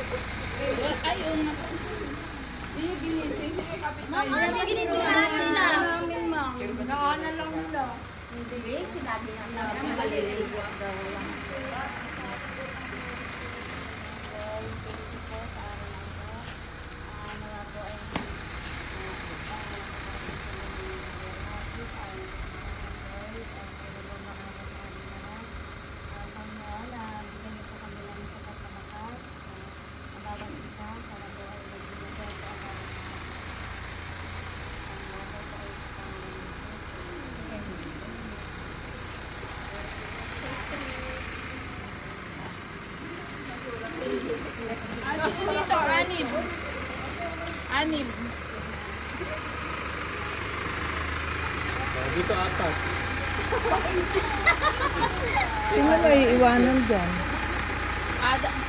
Ayun na po. Hindi ginising. Sige, kapitbahay. Ma'am, ano ginising na sila? Namin, ma'am. Naanan lang nila. Hindi, sinabi nga namin maliligo daw lang. Sino dito? Anim. Anim. Dito apat. Sino may iwanan dyan?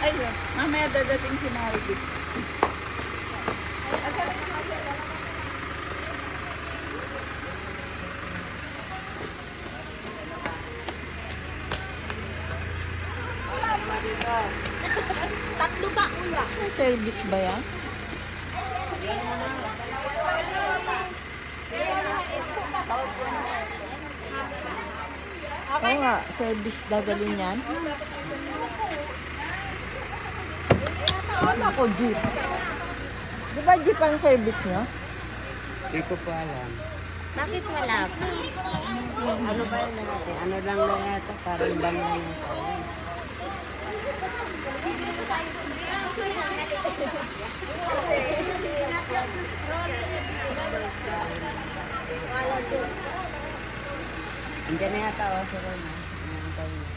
Ay, mamaya dadating si Maribik. Tatlo pa, kuya. May service ba yan? Oo nga, service dadalhin yan. Ako, jeep. Di ba jeep ang service nyo? Hindi ko pa alam. Bakit wala pa? Ano ba yun natin? Ano lang na yata? Parang bang na yata. Andiyan na yata ako sa na. Anantay na.